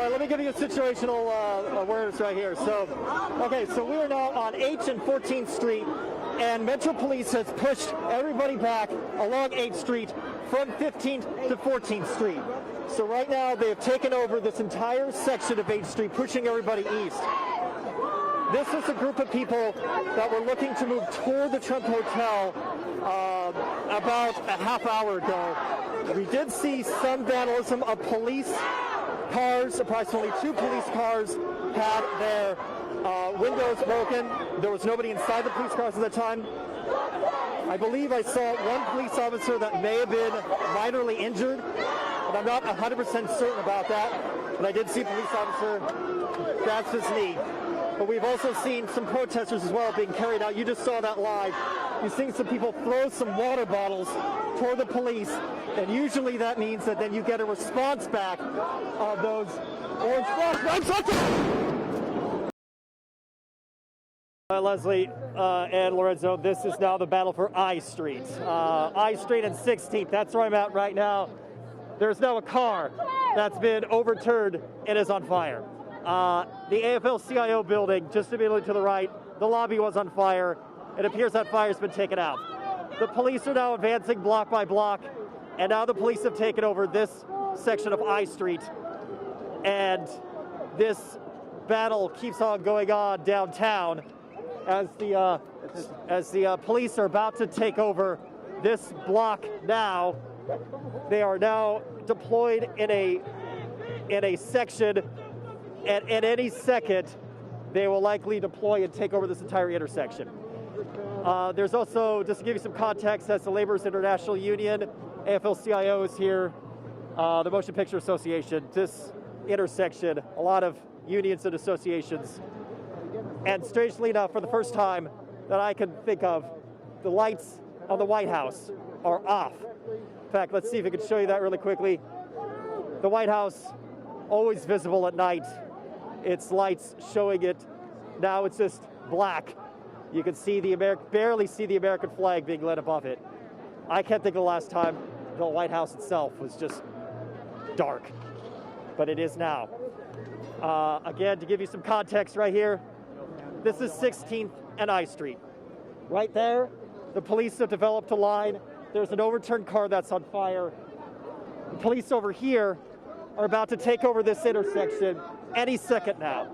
right, let me give you a situational awareness right here. So we are now on H and 14th Street, and Metro Police has pushed everybody back along 8th Street from 15th to 14th Street. So right now they have taken over this entire section of 8th Street, pushing everybody east. This is a group of people that were looking to move toward the Trump Hotel about a half hour ago. We did see some vandalism of police cars. Approximately 2 police cars had their windows broken. There was nobody inside the police cars at the time. I believe I saw one police officer that may have been minorly injured, but I'm not 100% certain about that. But I did see a police officer grasp his knee. But we've also seen some protesters as well being carried out. You just saw that live. You've seen some people throw some water bottles toward the police, and usually that means that then you get a response back of those orange flags. Leslie and Lorenzo, this is now the battle for I Street. I Street and 16th, that's where I'm at right now. There's now a car that's been overturned and is on fire. The AFL-CIO building, just immediately to the right, the lobby was on fire. It appears that fire's been taken out. The police are now advancing block by block, and now the police have taken over this section of I Street. And this battle keeps on going on downtown as the police are about to take over this block now. They are now deployed in a section. And at any second, they will likely deploy and take over this entire intersection. There's also, just to give you some context, as the Laborers International Union, AFL-CIO is here, the Motion Picture Association, this intersection, a lot of unions and associations. And strangely enough, for the first time that I can think of, the lights of the White House are off. In fact, let's see if we can show you that really quickly. The White House, always visible at night. Its lights showing it. Now it's just black. You can see barely see the American flag being lit above it. I can't think of the last time the White House itself was just dark, but it is now. Again, to give you some context right here, this is 16th and I Street. Right there, the police have developed a line. There's an overturned car that's on fire. The police over here are about to take over this intersection any second now.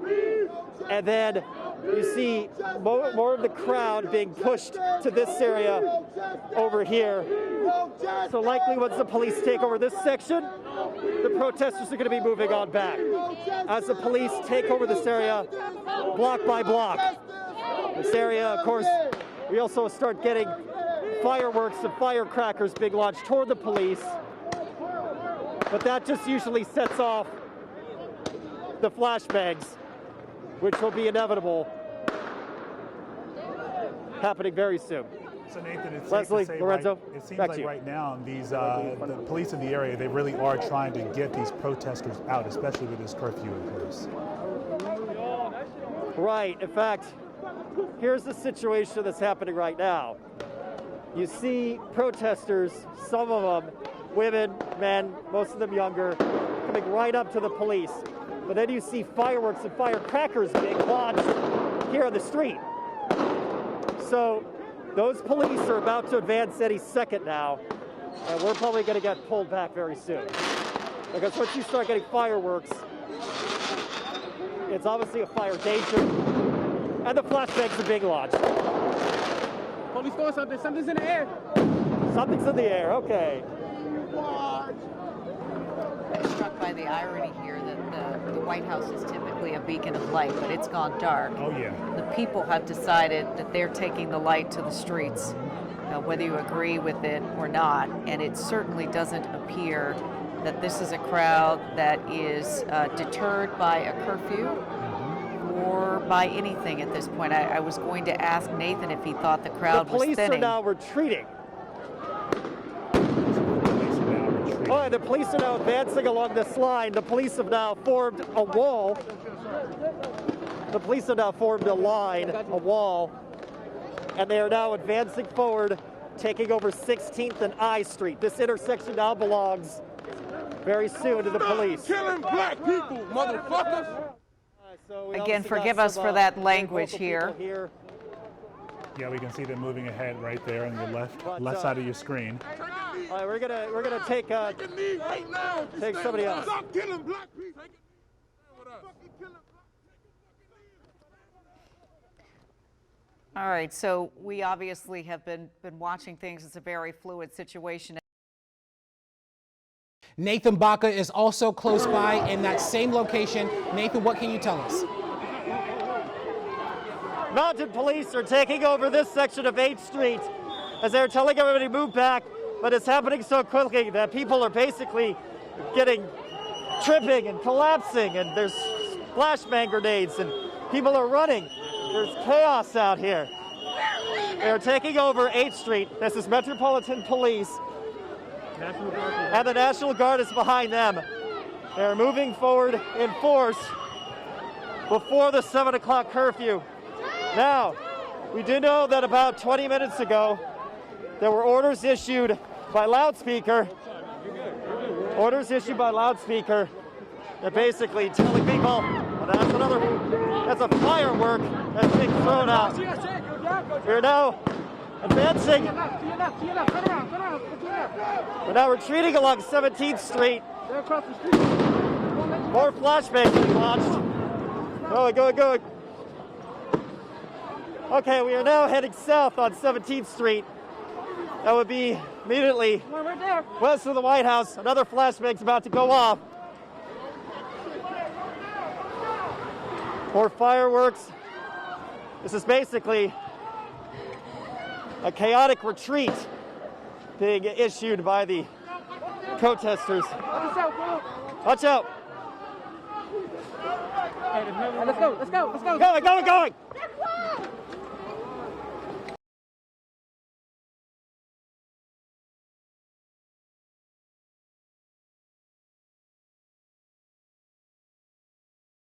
And then you see more of the crowd being pushed to this area over here. So likely once the police take over this section, the protesters are going to be moving on back. As the police take over this area block by block. This area, of course, we also start getting fireworks and firecrackers being launched toward the police. But that just usually sets off the flashbangs, which will be inevitable, happening very soon. So Nathan, it's Leslie, safe to say, Lorenzo, it seems back like to you. right now the police in the area, they really are trying to get these protesters out, especially with this curfew in place. Right. In fact, here's the situation that's happening right now. You see protesters, some of them, women, men, most of them younger, coming right up to the police. But then you see fireworks and firecrackers being launched here on the street. So those police are about to advance any second now, and we're probably going to get pulled back very soon. Because once you start getting fireworks, it's obviously a fire danger, and the flashbangs are being launched. Police doing something. Something's in the air. Something's in the air. Okay. I'm struck by the irony here that the White House is typically a beacon of light, but it's gone dark. Oh, yeah. The people have decided that they're taking the light to the streets, whether you agree with it or not. And it certainly doesn't appear that this is a crowd that is deterred by a curfew or by anything at this point. I was going to ask Nathan if he thought the crowd was thinning. The police are now retreating. Oh, the police are now advancing along this line. The police have now formed a wall. The police have now formed a line, a wall, and they are now advancing forward, taking over 16th and I Street. This intersection now belongs very soon to the police. Killing black people, motherfuckers. So we Again, obviously forgive got us some, for that very language vocal here. people here. Yeah, we can see them moving ahead right there on the But, left side of your screen. All right, we're gonna take somebody else. Stop killing black people. All right, so we obviously have been watching things. It's a very fluid situation. Nathan Baca is also close by in that same location. Nathan, what can you tell us? Mounted police are taking over this section of 8th Street as they're telling everybody to move back, but it's happening so quickly that people are basically tripping and collapsing, and there's flashbang grenades and people are running. There's chaos out here. They're taking over 8th Street. This is Metropolitan Police. And the National Guard is behind them. They're moving forward in force before the 7 o'clock curfew. Now, we do know that about 20 minutes ago, there were orders issued by loudspeaker. They're basically telling people, that's a firework that's being thrown out. We're now advancing. We're now retreating along 17th Street. More flashbangs being launched. Going. Okay, we are now heading south on 17th Street. That would be immediately west of the White House. Another flashbang's about to go off. More fireworks. This is basically a chaotic retreat being issued by the protesters. Watch out. Let's go. Going.